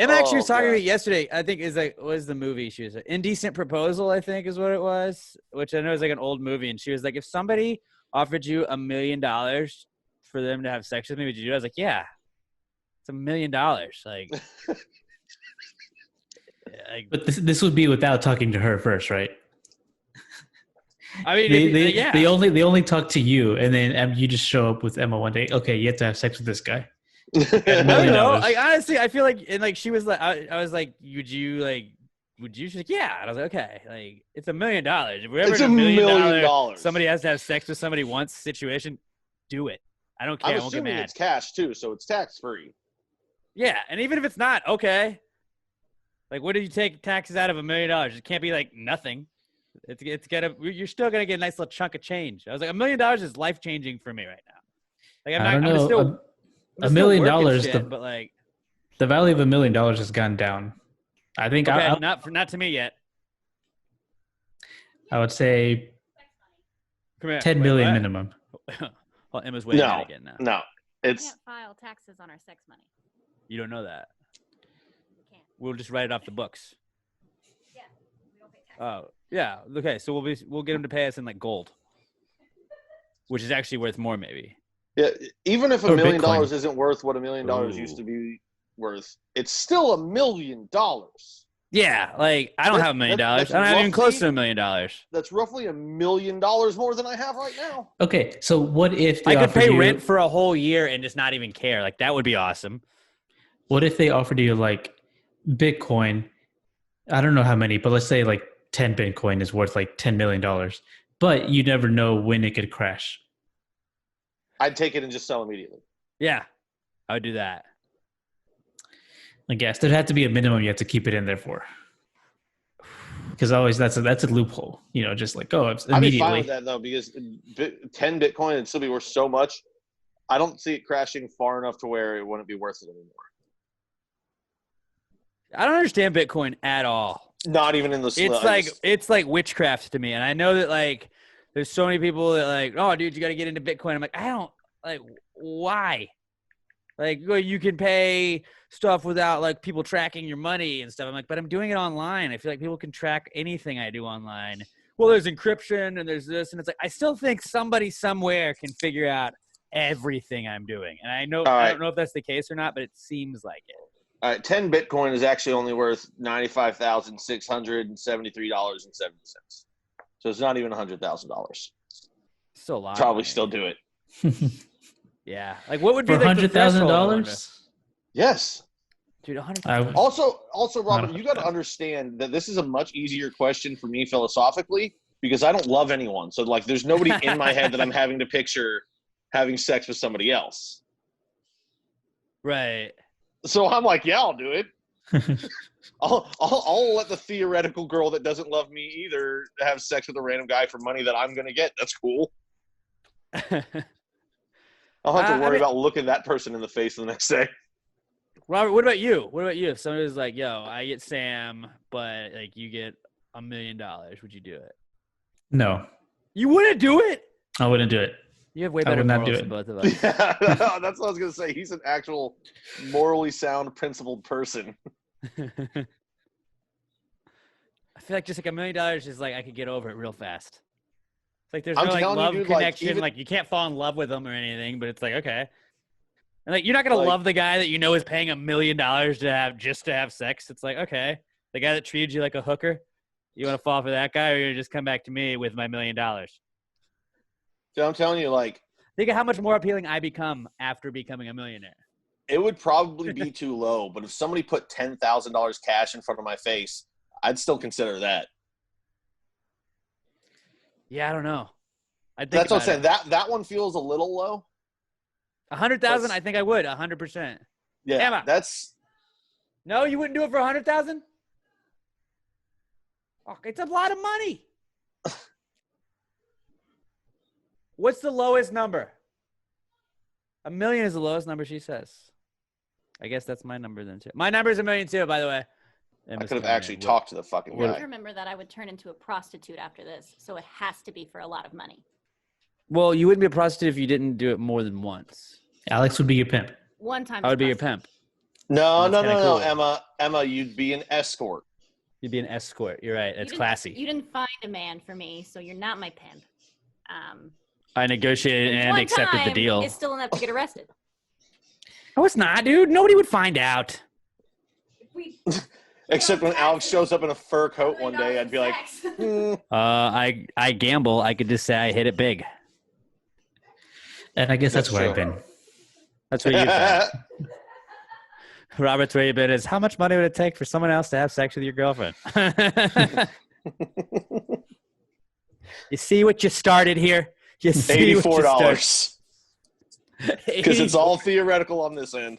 Emma actually was talking to me God. yesterday. I think is like, what was the movie? She was like, Indecent Proposal, I think is what it was, which I know is like an old movie. And she was like, if somebody offered you $1 million for them to have sex with me, would you do it? I was like, yeah, it's $1 million. Like, But this would be without talking to her first, right? I mean, they only talk to you, and then you just show up with Emma one day. Okay, you have to have sex with this guy. I don't know. Like, honestly, I feel like, and like, she was like, I was like, would you? She's like, yeah. And I was like, okay, like, it's $1 million. If we're ever in $1 million, somebody has to have sex with somebody once situation, do it. I don't care. I'm I won't get assuming mad. it's cash too, so it's tax free. Yeah, and even if it's not, okay. Like, what do you take taxes out of $1 million? It can't be like nothing. It's gotta. You're still gonna get a nice little chunk of change. I was like, $1 million is life changing for me right now. Like, I don't know. $1 million, but like, the value of $1 million has gone down. I think. Okay, not to me yet. I would say 10 million minimum. Well, Emma's waiting again now. No, we can't file taxes on our sex money. You don't know that. We can't. We'll just write it off the books. Yeah, we don't pay taxes. Oh, yeah. Okay, so we'll get them to pay us in like gold, which is actually worth more, maybe. Yeah, even if $1 million Bitcoin. isn't worth what $1 million used to be worth, it's still $1 million. Yeah, like, I don't have $1 million. I don't have even close to $1 million. That's roughly $1 million more than I have right now. Okay, so what if they I could offered pay you, rent for a whole year and just not even care? Like, that would be awesome. What if they offered you like Bitcoin? I don't know how many, but let's say like 10 Bitcoin is worth like $10 million, but you never know when it could crash. I'd take it and just sell immediately. Yeah, I would do that. I guess there had to be a minimum you have to keep it in there for. Because always that's a loophole, just like, it's immediately. I'd be fine with that though, because 10 Bitcoin would still be worth so much. I don't see it crashing far enough to where it wouldn't be worth it anymore. I don't understand Bitcoin at all. Not even in the it's like witchcraft to me. And I know that, like, there's so many people that like, oh, dude, you got to get into Bitcoin. I'm like, I don't, like, why? Like, well, you can pay stuff without, like, people tracking your money and stuff. I'm like, but I'm doing it online. I feel like people can track anything I do online. Well, there's encryption and there's this. And it's like, I still think somebody somewhere can figure out everything I'm doing. And I know, I don't know if that's the case or not, but it seems like it. All right, 10 Bitcoin is actually only worth $95,673.70. So it's not even $100,000. Still a lot. Probably still do it. Yeah. Like, what would be for $100,000? Yes. Dude, $100,000. Also, Robert, you got to understand that this is a much easier question for me philosophically because I don't love anyone. So, like, there's nobody in my head that I'm having to picture having sex with somebody else. Right. So I'm like, yeah, I'll do it. I'll let the theoretical girl that doesn't love me either have sex with a random guy for money that I'm going to get. That's cool. I'll have to worry about looking that person in the face the next day. Robert, what about you? What about you? If somebody was like, yo, I get Sam, but like you get $1 million, would you do it? No. You wouldn't do it? I wouldn't do it. You have way better morals than both of us. Yeah, that's what I was going to say. He's an actual morally sound, principled person. I feel like just like $1 million is like I could get over it real fast. It's like there's no like love connection. Like you can't fall in love with them or anything, but it's like, okay. And like you're not gonna love the guy that you know is paying $1 million to have sex. It's like, okay, the guy that treated you like a hooker, you want to fall for that guy, or you just come back to me with my $1 million? So I'm telling you, like, think of how much more appealing I become after becoming a millionaire. It would probably be too low, but if somebody put $10,000 cash in front of my face, I'd still consider that. Yeah, I don't know. That's what I'm saying. That one feels a little low. 100,000, I think I would 100%. Yeah, Emma, no, you wouldn't do it for 100,000. Oh, it's a lot of money. What's the lowest number? $1 million is the lowest number, she says. I guess that's my number then too. My number is $1 million too, by the way. I could have actually talked to the fucking guy. I remember that I would turn into a prostitute after this, so it has to be for a lot of money. Well, you wouldn't be a prostitute if you didn't do it more than once. Alex would be your pimp. One time. I would be your pimp. No, That's no, kinda no, cool. no, Emma, you'd be an escort. You'd be an escort. You're right. That's You classy. You didn't find a man for me, so you're not my pimp. I negotiated and one accepted the time deal. is still enough to get arrested. No, it's not, dude. Nobody would find out. Except when Alex shows up in a fur coat one day, I'd be like, I gamble. I could just say I hit it big. And I guess that's That's where I've true. been. That's where you've been. Robert's where you've been is how much money would it take for someone else to have sex with your girlfriend? You see what you started here? You see what you started. $84. Because it's all theoretical on this end.